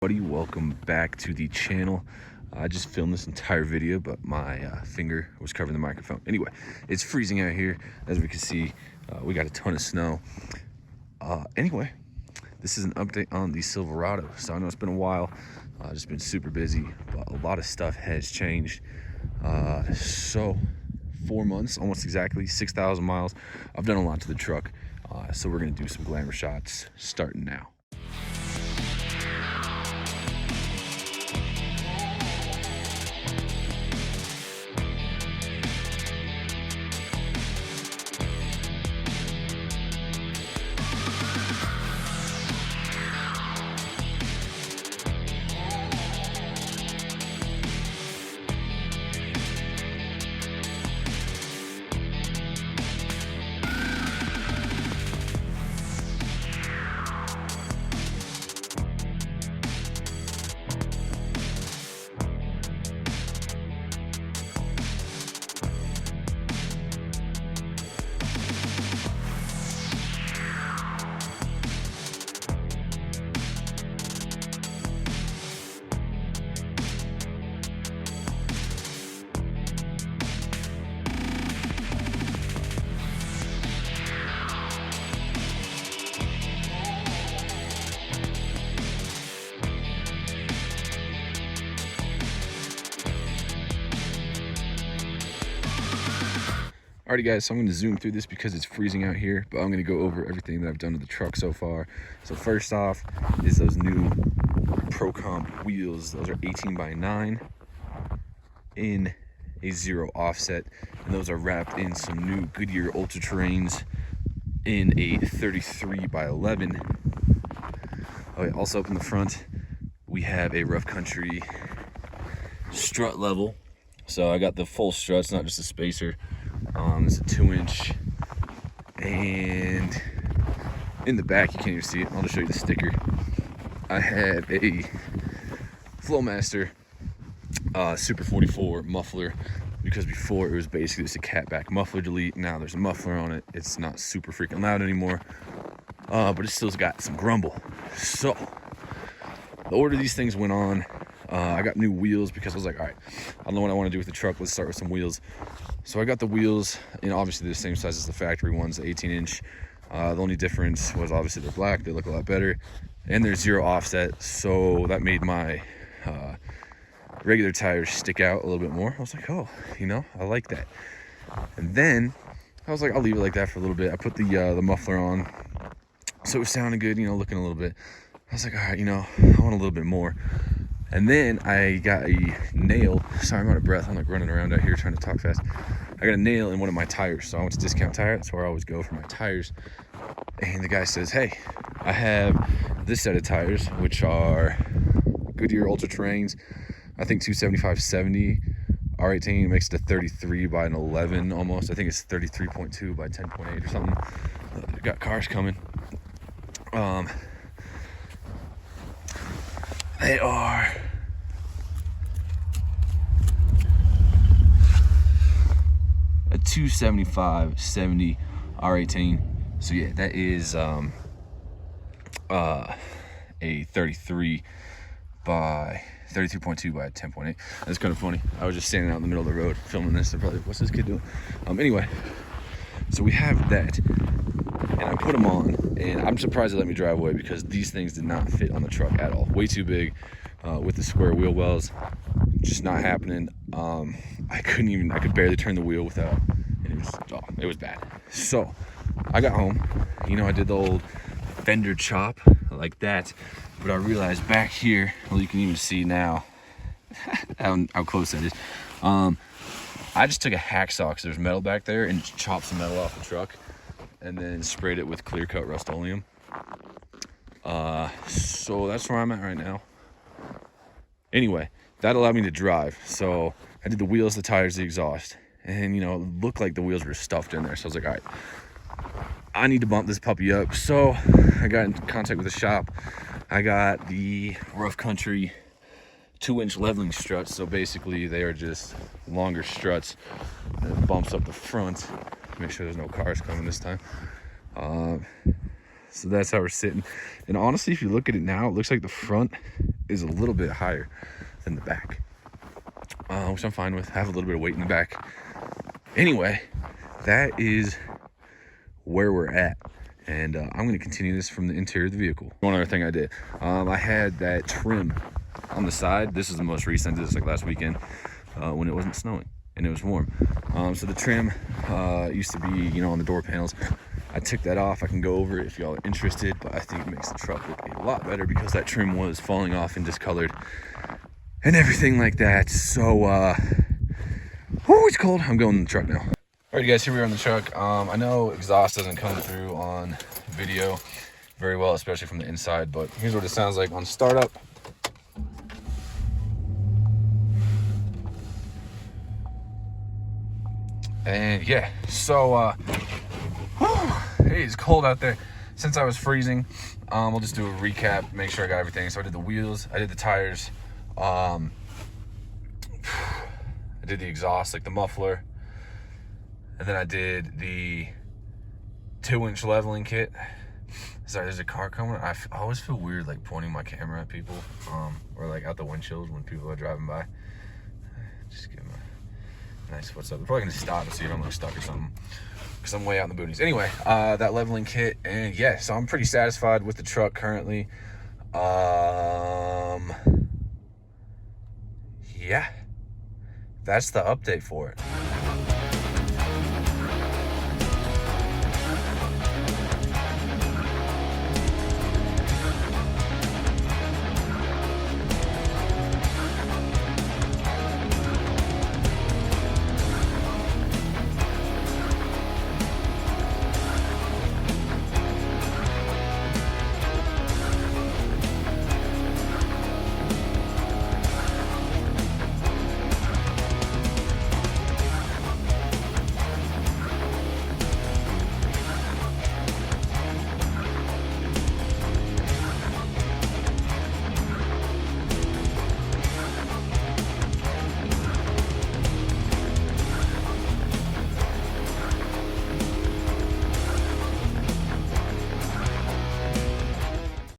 Buddy, welcome back to the channel. I just filmed this entire video, but my finger was covering the microphone. Anyway, it's freezing out here. As we can see, we got a ton of snow. Anyway, this is an update on the Silverado. So I know it's been a while, just been super busy, but a lot of stuff has changed. So 4 months, almost exactly, 6,000 miles. I've done a lot to the truck. So we're gonna do some glamour shots starting now. Alrighty guys, so I'm going to zoom through this because it's freezing out here, but I'm going to go over everything that I've done to the truck so far. So first off is those new Pro Comp wheels. Those are 18x9 in a 0 offset, and those are wrapped in some new Goodyear Ultraterrains in a 33x11. Okay, also up in the front, we have a rough country strut level. So I got the full struts, not just a spacer. It's a 2-inch, and in the back, you can't even see it. I'll just show you the sticker. I have a FlowMaster Super 44 muffler, because before it was basically just a catback muffler delete. Now there's a muffler on it. It's not super freaking loud anymore, but it still's got some grumble. So the order these things went on, I got new wheels because I was like, all right, I don't know what I want to do with the truck. Let's start with some wheels. So I got the wheels, obviously they're the same size as the factory ones, the 18-inch. The only difference was obviously they're black, they look a lot better, and they're 0 offset, so that made my regular tires stick out a little bit more. I was like, oh, I like that. And then I was like, I'll leave it like that for a little bit. I put the muffler on, so it was sounding good, looking a little bit. I was like, all right, I want a little bit more. And then I got a nail. Sorry, I'm out of breath. I'm like running around out here trying to talk fast. I got a nail in one of my tires. So I went to Discount Tire. That's where I always go for my tires. And the guy says, hey, I have this set of tires, which are Goodyear Ultraterrains. I think 275/70 R18 makes it a 33 by an 11 almost. I think it's 33.2 by 10.8 or something. Got cars coming. They are a 275/70 R18. So yeah, that is a 33.2 by 10.8. That's kind of funny. I was just standing out in the middle of the road filming this. They're probably, what's this kid doing? Anyway, so we have that, and I put them on, and I'm surprised they let me drive away because these things did not fit on the truck at all. Way too big with the square wheel wells. Just not happening. I could barely turn the wheel without, and it was bad. So I got home, I did the old fender chop like that, but I realized back here, well, you can even see now how close that is. I just took a hacksaw because there's metal back there and just chopped some metal off the truck and then sprayed it with clear coat Rust-Oleum. So that's where I'm at right now. Anyway, that allowed me to drive. So I did the wheels, the tires, the exhaust, and it looked like the wheels were stuffed in there. So I was like, all right, I need to bump this puppy up. So I got in contact with the shop. I got the rough country 2-inch leveling struts. So basically they are just longer struts that bumps up the front. Make sure there's no cars coming this time. So that's how we're sitting. And honestly, if you look at it now, it looks like the front is a little bit higher than the back, which I'm fine with. I have a little bit of weight in the back. Anyway, that is where we're at. And I'm going to continue this from the interior of the vehicle. One other thing I did, I had that trim on the side. This is the most recent. I did this like last weekend when it wasn't snowing and it was warm. So the trim used to be, you know, on the door panels. I took that off. I can go over it if y'all are interested, but I think it makes the truck look a lot better because that trim was falling off and discolored and everything like that. So, it's cold. I'm going in the truck now. All right, guys, here we are in the truck. I know exhaust doesn't come through on video very well, especially from the inside, but here's what it sounds like on startup. And yeah, so hey, it's cold out there. Since I was freezing, we'll just do a recap, make sure I got everything. So I did the wheels, I did the tires, I did the exhaust, like the muffler, and then I did the 2-inch leveling kit. Sorry, there's a car coming. I always feel weird like pointing my camera at people, or like out the windshield when people are driving by. Just give them a nice what's up. They're probably gonna stop to see if I'm like stuck or something, because I'm way out in the boonies. Anyway, that leveling kit, and yeah, so I'm pretty satisfied with the truck currently. Yeah, that's the update for it.